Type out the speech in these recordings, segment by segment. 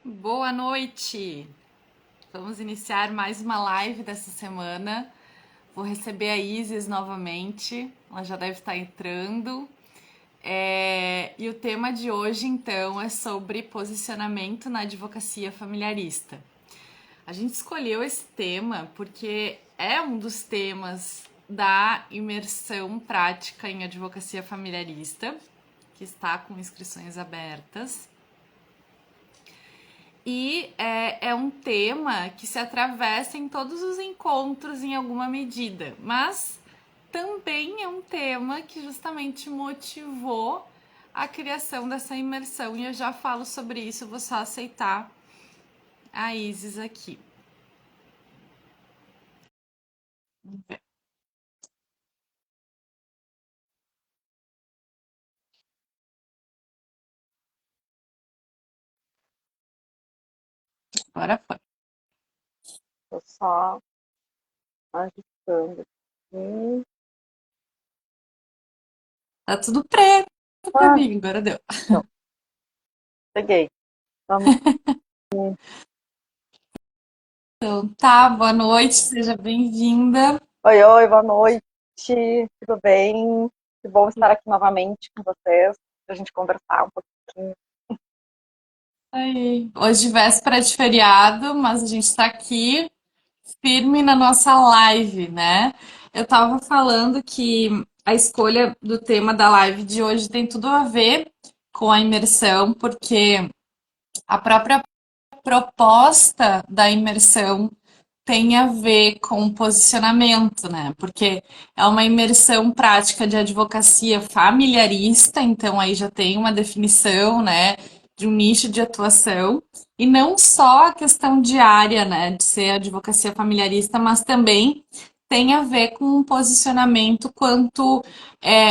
Boa noite! Vamos iniciar mais uma live dessa semana. Vou receber a Isis novamente, ela já deve estar entrando. E o tema de hoje, então, é sobre posicionamento na advocacia familiarista. A gente escolheu esse tema porque é um dos temas da imersão prática em advocacia familiarista, que está com inscrições abertas. E é um tema que se atravessa em todos os encontros em alguma medida, mas também é um tema que justamente motivou a criação dessa imersão, e eu já falo sobre isso, vou só aceitar a Isis aqui. Vamos ver. Agora foi. Tô só ajustando aqui. Tá tudo preto pra mim, agora deu. Então, peguei. Vamos. Então tá, boa noite, seja bem-vinda. Oi, oi, boa noite. Tudo bem? Que bom estar aqui novamente com vocês, pra gente conversar um pouquinho. Aí. Hoje véspera de feriado, mas a gente tá aqui firme na nossa live, né? Eu tava falando que a escolha do tema da live de hoje tem tudo a ver com a imersão, porque a própria proposta da imersão tem a ver com posicionamento, né? Porque é uma imersão prática de advocacia familiarista, então aí já tem uma definição, né, de um nicho de atuação, e não só a questão diária, né, de ser advocacia familiarista, mas também tem a ver com um posicionamento quanto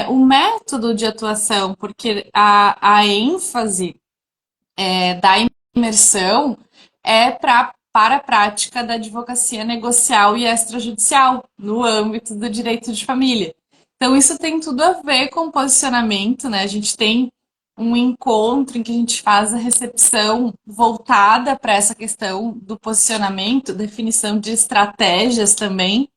o método de atuação, porque a ênfase da imersão é para a prática da advocacia negocial e extrajudicial no âmbito do direito de família. Então, isso tem tudo a ver com posicionamento, né? A gente tem um encontro em que a gente faz a recepção voltada para essa questão do posicionamento, definição de estratégias também,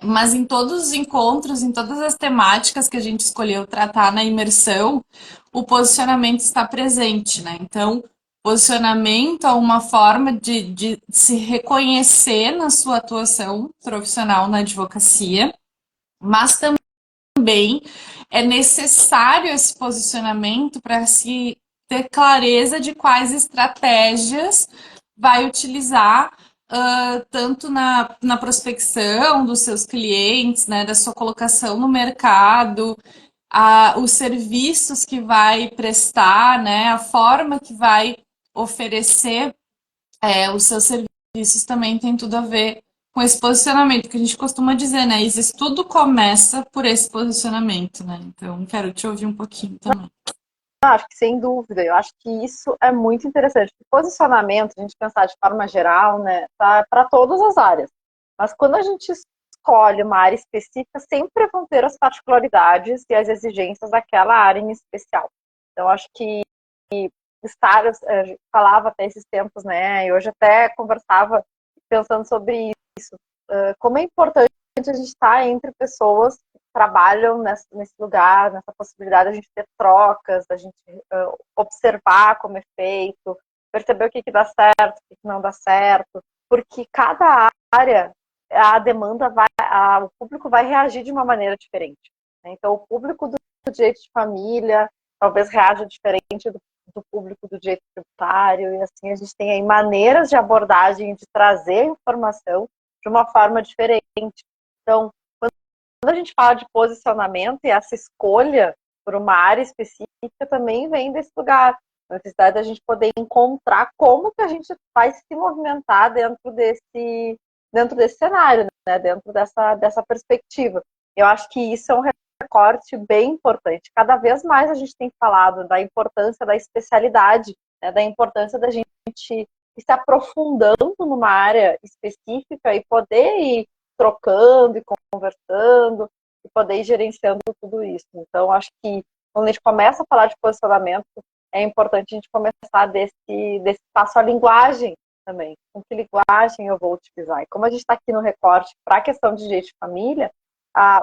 mas em todos os encontros, em todas as temáticas que a gente escolheu tratar na imersão, o posicionamento está presente, né? Então, posicionamento é uma forma de se reconhecer na sua atuação profissional na advocacia, mas também é necessário esse posicionamento para se ter clareza de quais estratégias vai utilizar tanto na prospecção dos seus clientes, né, da sua colocação no mercado, os serviços que vai prestar, né, a forma que vai oferecer os seus serviços também tem tudo a ver com esse posicionamento, que a gente costuma dizer, né, Isis, tudo começa por esse posicionamento, né, então quero te ouvir um pouquinho também. Acho que sem dúvida, eu acho que isso é muito interessante. O posicionamento, a gente pensar de forma geral, né, tá para todas as áreas. Mas quando a gente escolhe uma área específica, sempre vão ter as particularidades e as exigências daquela área em especial. Então, acho que estar, falava até esses tempos, né, e hoje até conversava pensando sobre isso, como é importante a gente estar entre pessoas que trabalham nesse lugar, nessa possibilidade de a gente ter trocas, da gente observar como é feito, perceber o que dá certo, o que não dá certo, porque cada área, a demanda vai, o público vai reagir de uma maneira diferente. Né? Então, o público do direito de família talvez reaja diferente do público do direito tributário, e assim a gente tem aí maneiras de abordagem, de trazer informação de uma forma diferente. Então, quando a gente fala de posicionamento e essa escolha por uma área específica também vem desse lugar, a necessidade da gente poder encontrar como que a gente vai se movimentar dentro desse cenário, né? Dentro dessa perspectiva. Eu acho que isso é um recorte bem importante. Cada vez mais a gente tem falado da importância da especialidade, né? Da importância da gente ir se aprofundando numa área específica e poder ir trocando e conversando e poder ir gerenciando tudo isso. Então, acho que quando a gente começa a falar de posicionamento, é importante a gente começar desse passo à linguagem também. Com que linguagem eu vou utilizar? E como a gente está aqui no recorte para a questão de direito de família,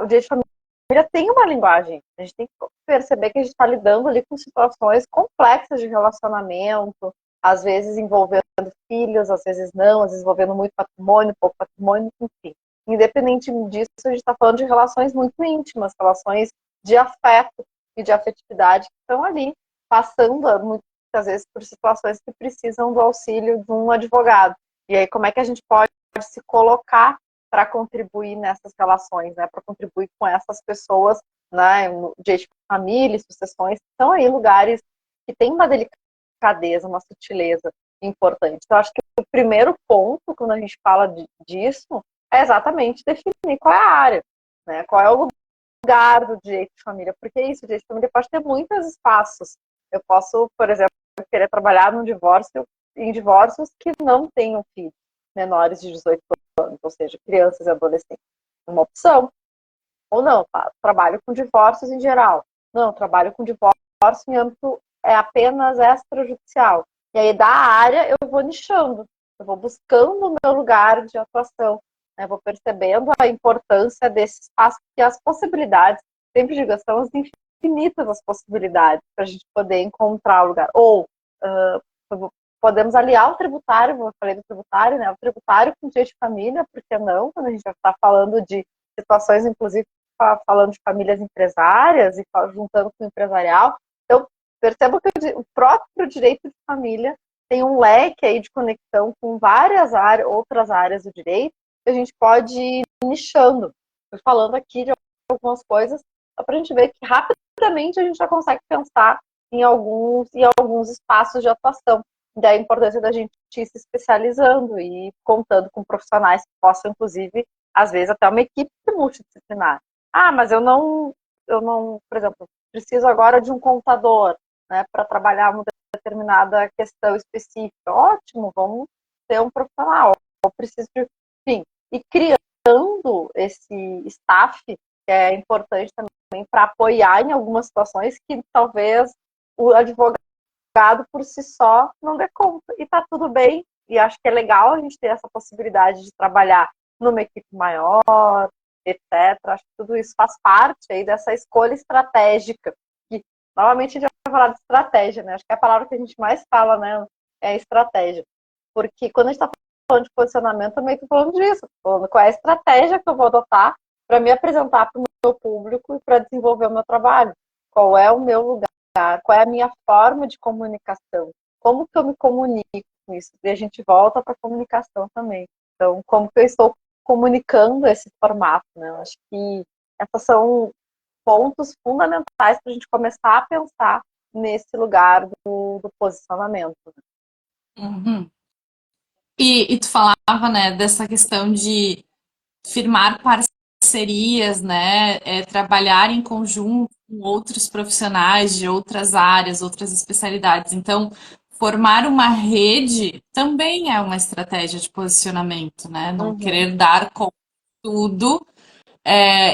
o direito de família tem uma linguagem. A gente tem que perceber que a gente está lidando ali com situações complexas de relacionamento, às vezes envolvendo filhos, às vezes não, às vezes envolvendo muito patrimônio, pouco patrimônio, enfim. Independente disso, a gente está falando de relações muito íntimas, relações de afeto e de afetividade que estão ali, passando muitas vezes por situações que precisam do auxílio de um advogado. E aí, como é que a gente pode se colocar para contribuir nessas relações, né? Para contribuir com essas pessoas, né? De família, sucessões, são aí lugares que têm uma delicadeza, uma sutileza importante. Então, acho que o primeiro ponto, quando a gente fala disso, é exatamente definir qual é a área, né? Qual é o lugar do direito de família, porque isso, o direito de família pode ter muitos espaços. Eu posso, por exemplo, querer trabalhar num divórcio, em divórcios que não tenham filhos menores de 18 anos, ou seja, crianças e adolescentes. Uma opção. Ou não, tá? Trabalho com divórcios em geral. Não, trabalho com divórcio em âmbito apenas extrajudicial. E aí, da área, eu vou nichando. Eu vou buscando o meu lugar de atuação. Né? Vou percebendo a importância desse espaço e as possibilidades. Sempre digo, são as infinitas as possibilidades para a gente poder encontrar o lugar. Ou podemos aliar o tributário, eu falei do tributário, né? O tributário com o direito de família, por que não? Quando a gente já está falando de situações, inclusive, falando de famílias empresárias e juntando com o empresarial, eu percebo que o próprio direito de família tem um leque aí de conexão com várias áreas, outras áreas do direito, que a gente pode ir nichando. Estou falando aqui de algumas coisas, só para a gente ver que rapidamente a gente já consegue pensar em alguns espaços de atuação. Da importância da gente ir se especializando e contando com profissionais que possam, inclusive, às vezes até uma equipe multidisciplinar. Mas eu não, por exemplo, preciso agora de um contador, né, para trabalhar uma determinada questão específica. Ótimo, vamos ter um profissional. Eu preciso de, enfim, e criando esse staff, que é importante também para apoiar em algumas situações que talvez o advogado por si só não dê conta. E tá tudo bem. E acho que é legal a gente ter essa possibilidade de trabalhar numa equipe maior, etc. Acho que tudo isso faz parte aí dessa escolha estratégica. Que, novamente, a gente vai falar de estratégia, né? Acho que é a palavra que a gente mais fala, né? É estratégia. Porque quando a gente está falando de posicionamento, também estou falando disso. Falando qual é a estratégia que eu vou adotar para me apresentar para o meu público e para desenvolver o meu trabalho. Qual é o meu lugar? Qual é a minha forma de comunicação? Como que eu me comunico com isso? E a gente volta para a comunicação também. Então, como que eu estou comunicando esse formato, né? Eu acho que esses são pontos fundamentais para a gente começar a pensar nesse lugar do posicionamento. Uhum. E tu falava, né, dessa questão de firmar parcerias, né, trabalhar em conjunto com outros profissionais de outras áreas, outras especialidades. Então, formar uma rede também é uma estratégia de posicionamento, né? Não Uhum. querer dar com tudo,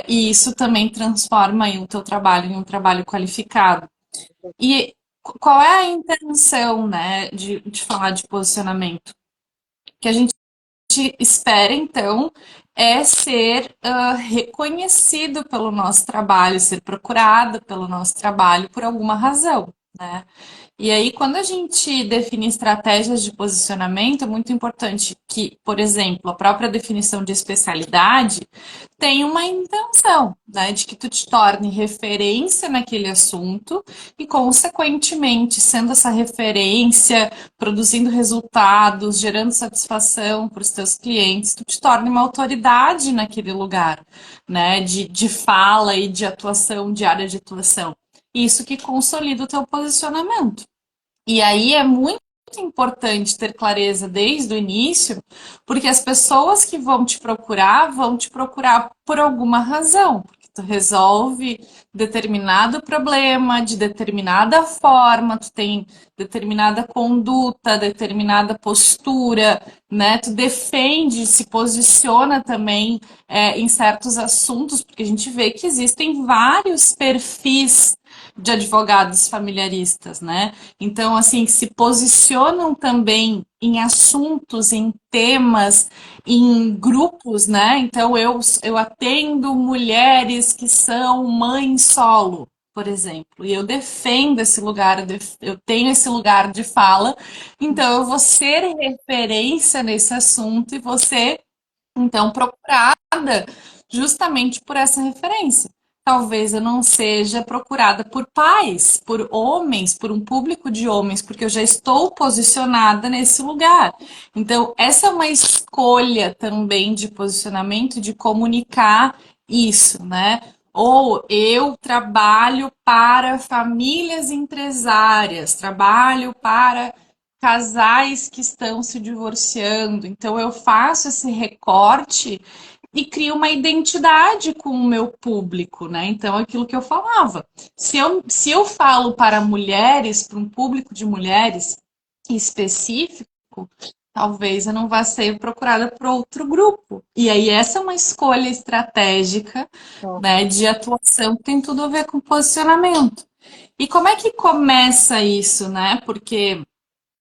e isso também transforma aí o teu trabalho em um trabalho qualificado. E qual é a intenção, né, de falar de posicionamento? Que a gente espera, então, é ser reconhecido pelo nosso trabalho, ser procurado pelo nosso trabalho por alguma razão, né? E aí, quando a gente define estratégias de posicionamento, é muito importante que, por exemplo, a própria definição de especialidade tem uma intenção, né, de que tu te torne referência naquele assunto e, consequentemente, sendo essa referência, produzindo resultados, gerando satisfação para os teus clientes, tu te torne uma autoridade naquele lugar, né, de fala e de atuação, de área de atuação. Isso que consolida o teu posicionamento. E aí é muito importante ter clareza desde o início, porque as pessoas que vão te procurar por alguma razão, porque tu resolve determinado problema de determinada forma, tu tem determinada conduta, determinada postura, né? Tu defende, se posiciona também em certos assuntos, porque a gente vê que existem vários perfis de advogados familiaristas, né? Então, assim, que se posicionam também em assuntos, em temas, em grupos, né? Então, eu atendo mulheres que são mães solo, por exemplo, e eu defendo esse lugar, eu tenho esse lugar de fala, então eu vou ser referência nesse assunto e você então, procurada justamente por essa referência. Talvez eu não seja procurada por pais, por homens, por um público de homens, porque eu já estou posicionada nesse lugar. Então, essa é uma escolha também de posicionamento, de comunicar isso, né? Ou eu trabalho para famílias empresárias, trabalho para casais que estão se divorciando. Então eu faço esse recorte e crio uma identidade com o meu público, né? Então aquilo que eu falava. Se eu falo para mulheres, para um público de mulheres específico, talvez eu não vá ser procurada por outro grupo. E aí essa é uma escolha estratégica, né, de atuação que tem tudo a ver com posicionamento. E como é que começa isso, né? Porque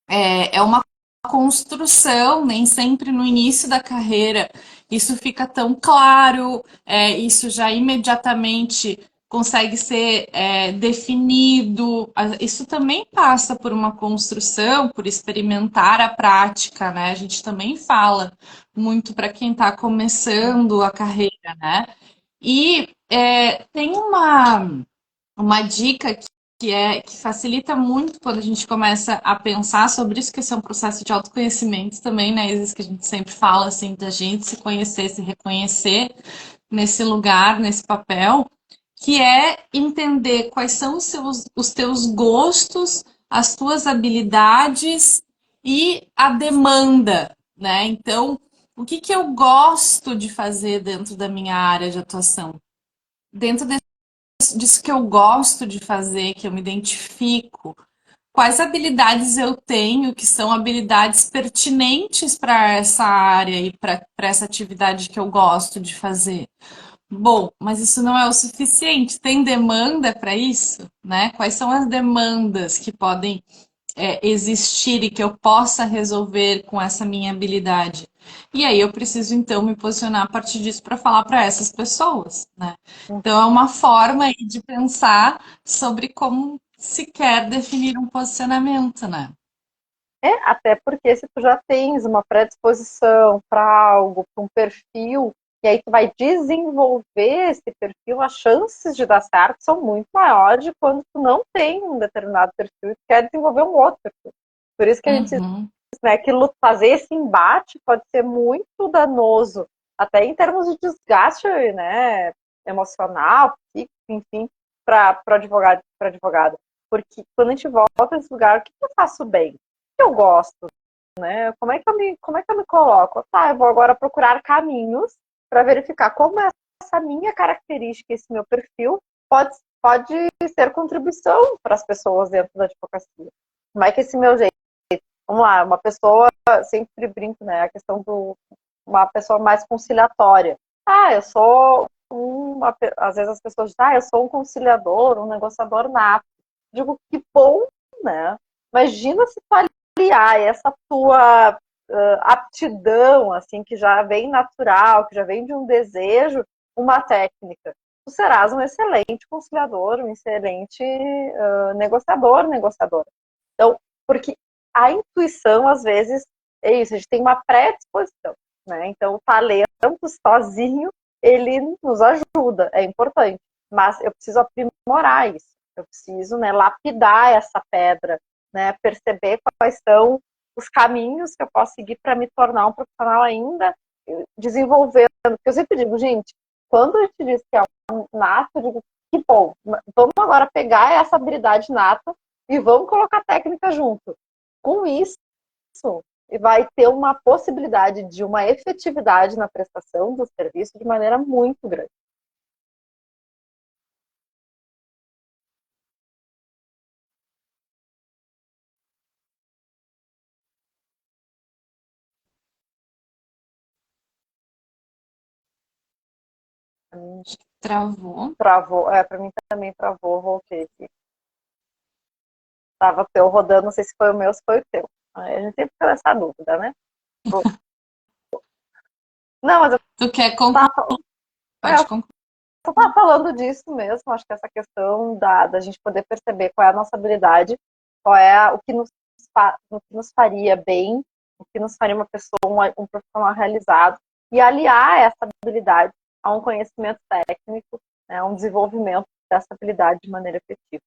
é uma construção, nem sempre no início da carreira isso fica tão claro, isso já imediatamente consegue ser definido. Isso também passa por uma construção, por experimentar a prática, né? A gente também fala muito para quem está começando a carreira, né? E tem uma dica que facilita muito quando a gente começa a pensar sobre isso, que esse é um processo de autoconhecimento também, né? Isso que a gente sempre fala assim, da gente se conhecer, se reconhecer nesse lugar, nesse papel, que é entender quais são os teus gostos, as tuas habilidades e a demanda, né? Então, o que que eu gosto de fazer dentro da minha área de atuação? Dentro disso que eu gosto de fazer, que eu me identifico, quais habilidades eu tenho que são habilidades pertinentes para essa área e para essa atividade que eu gosto de fazer. Bom, mas isso não é o suficiente. Tem demanda para isso, né? Quais são as demandas que podem existir e que eu possa resolver com essa minha habilidade? E aí eu preciso então me posicionar a partir disso para falar para essas pessoas, né? Então é uma forma aí de pensar sobre como se quer definir um posicionamento, né? Até porque se tu já tens uma predisposição para algo, para um perfil, e aí tu vai desenvolver esse perfil, as chances de dar certo são muito maiores de quando tu não tem um determinado perfil e tu quer desenvolver um outro perfil. Por isso que a gente diz, Uhum, né, que fazer esse embate pode ser muito danoso, até em termos de desgaste, né, emocional, psíquico, enfim, para advogado, para advogada. Porque quando a gente volta nesse lugar, o que eu faço bem? Eu gosto, né? Como é que eu me coloco? Tá, eu vou agora procurar caminhos para verificar como essa minha característica, esse meu perfil pode ser contribuição para as pessoas dentro da advocacia. Como é que esse meu jeito? Vamos lá, uma pessoa, sempre brinco, né? A questão do uma pessoa mais conciliatória. Eu sou às vezes as pessoas dizem, eu sou um conciliador, um negociador nato. Digo, que bom, né? Imagina se tu criar essa tua aptidão, assim, que já vem natural, que já vem de um desejo, uma técnica. Tu serás um excelente conciliador, um excelente negociador, negociadora. Então, porque a intuição, às vezes, é isso, a gente tem uma predisposição, né? Então, o talento sozinho, ele nos ajuda, é importante. Mas eu preciso aprimorar isso. Eu preciso, né, lapidar essa pedra, né, perceber quais são os caminhos que eu posso seguir para me tornar um profissional ainda desenvolvendo. Porque eu sempre digo, gente, quando a gente diz que é um nato, eu digo, que bom, vamos agora pegar essa habilidade nata e vamos colocar técnica junto. Com isso, vai ter uma possibilidade de uma efetividade na prestação do serviço de maneira muito grande. travou. Travou, para mim também travou, voltei aqui. Tava o teu rodando, não sei se foi o meu ou se foi o teu. Aí a gente sempre fica nessa dúvida, né? Não, mas eu Tu quer concluir? tava, Pode eu concluir. só tava falando disso mesmo, acho que essa questão da gente poder perceber qual é a nossa habilidade, qual é o que nos faria bem, o que nos faria uma pessoa, um profissional realizado, e aliar essa habilidade a um conhecimento técnico, né, um desenvolvimento dessa habilidade de maneira efetiva.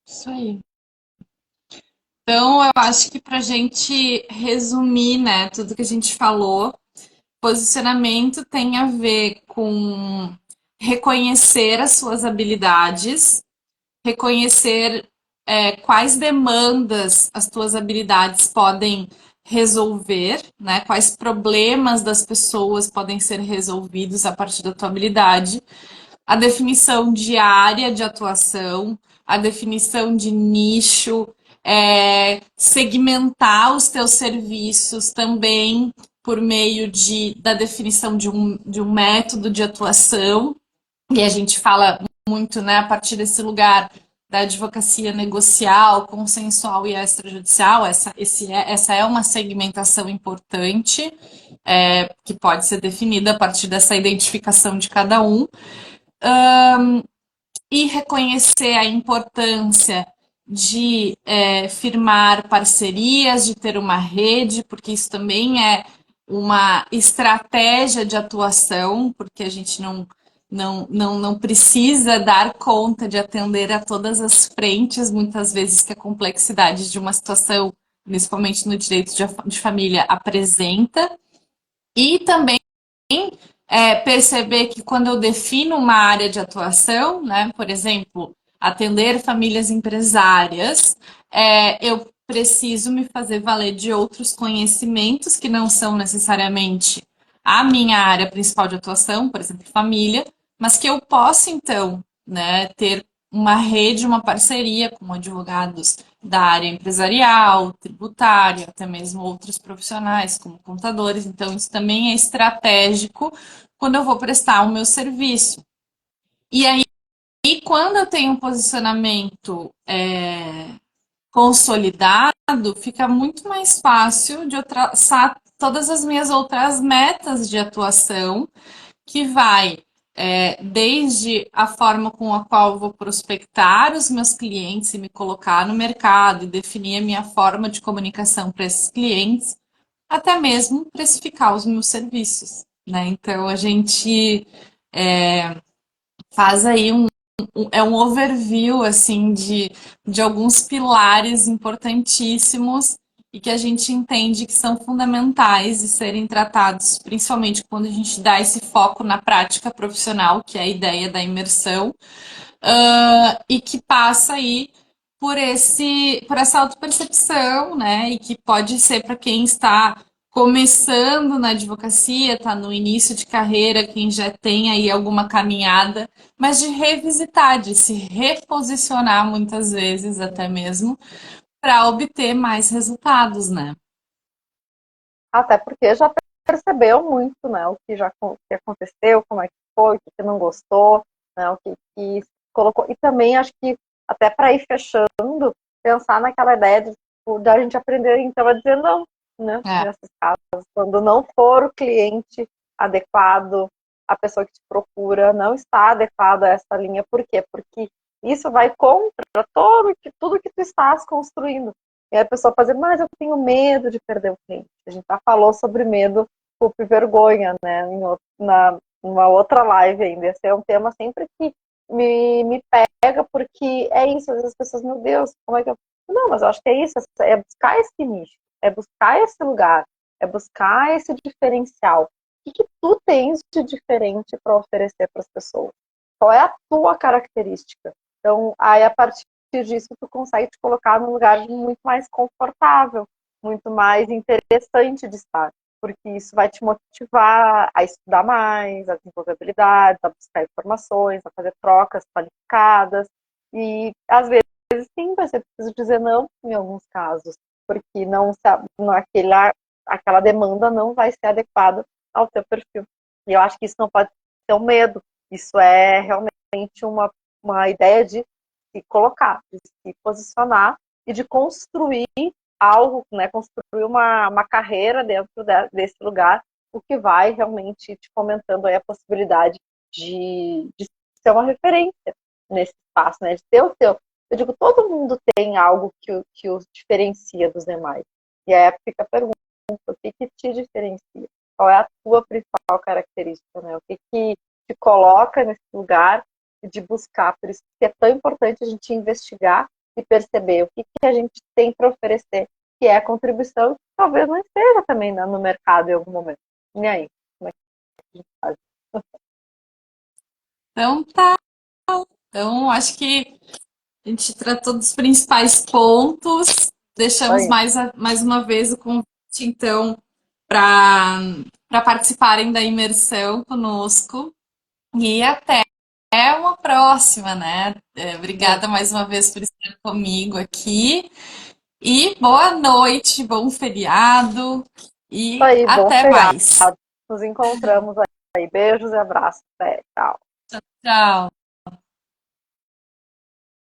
Isso aí. Então, eu acho que para a gente resumir, né, tudo que a gente falou, posicionamento tem a ver com reconhecer as suas habilidades, reconhecer quais demandas as tuas habilidades podem resolver, né? Quais problemas das pessoas podem ser resolvidos a partir da tua habilidade, a definição de área de atuação, a definição de nicho, segmentar os teus serviços também por meio da definição de um método de atuação. E a gente fala muito, né, a partir desse lugar da advocacia negocial, consensual e extrajudicial. Essa é uma segmentação importante, que pode ser definida a partir dessa identificação de cada um. E reconhecer a importância de firmar parcerias, de ter uma rede, porque isso também é uma estratégia de atuação, porque a gente não precisa dar conta de atender a todas as frentes, muitas vezes que a complexidade de uma situação, principalmente no direito de família, apresenta. E também perceber que quando eu defino uma área de atuação, né, por exemplo, atender famílias empresárias, eu preciso me fazer valer de outros conhecimentos que não são necessariamente a minha área principal de atuação, por exemplo, família, mas que eu posso, então, né, ter uma rede, uma parceria com advogados da área empresarial, tributária, até mesmo outros profissionais, como contadores. Então, isso também é estratégico quando eu vou prestar o meu serviço. E aí, quando eu tenho um posicionamento consolidado, fica muito mais fácil de eu traçar todas as minhas outras metas de atuação, que vai desde a forma com a qual eu vou prospectar os meus clientes e me colocar no mercado e definir a minha forma de comunicação para esses clientes, até mesmo precificar os meus serviços, né? Então a gente faz aí um overview assim de alguns pilares importantíssimos e que a gente entende que são fundamentais de serem tratados, principalmente quando a gente dá esse foco na prática profissional, que é a ideia da imersão, e que passa aí por essa autopercepção, né? E que pode ser para quem está começando na advocacia, está no início de carreira, quem já tem aí alguma caminhada, mas de revisitar, de se reposicionar muitas vezes até mesmo para obter mais resultados, né? Até porque já percebeu muito, né, o que aconteceu, como é que foi, o que não gostou, né, que colocou. E também acho que, até para ir fechando, pensar naquela ideia de, tipo, da gente aprender, então, a dizer não, né, É, nesses casos. Quando não for o cliente adequado, a pessoa que te procura não está adequada a essa linha. Por quê? Porque isso vai contra tudo que tu estás construindo. E a pessoa fazer, mas eu tenho medo de perder o cliente. A gente já falou sobre medo, culpa e vergonha, né? Numa outra live ainda. Esse é um tema sempre que me pega, porque é isso. Às vezes as pessoas, meu Deus, como é que eu. Não, mas eu acho que é isso, é buscar esse nicho, é buscar esse lugar, é buscar esse diferencial. O que tu tens de diferente para oferecer para as pessoas? Qual é a tua característica? Então, aí a partir disso tu consegue te colocar num lugar muito mais confortável, muito mais interessante de estar, porque isso vai te motivar a estudar mais, a desenvolver habilidades, a buscar informações, a fazer trocas qualificadas, e às vezes sim, vai ser preciso dizer não em alguns casos, porque aquela demanda não vai ser adequada ao teu perfil. E eu acho que isso não pode ser um medo, isso é realmente uma ideia de se colocar, de se posicionar e de construir algo, né, construir uma carreira dentro desse lugar, o que vai realmente te fomentando aí a possibilidade de ser uma referência nesse espaço, né, de ter o seu. Eu digo, todo mundo tem algo que os diferencia dos demais. E aí fica a pergunta, o que te diferencia? Qual é a tua principal característica, né? O que te coloca nesse lugar de buscar? Por isso que é tão importante a gente investigar e perceber o que a gente tem para oferecer, que é a contribuição que talvez não esteja também no mercado em algum momento. E aí, como é que a gente faz? Então tá. Então, acho que a gente tratou dos principais pontos. Deixamos Aí, mais uma vez o convite, então, para participarem da imersão conosco. E até uma próxima, né? Obrigada mais uma vez por estar comigo aqui. E boa noite, bom feriado e aí, bom até feriado. mais. Nos encontramos aí. Beijos e abraços. Até, tchau. Tchau.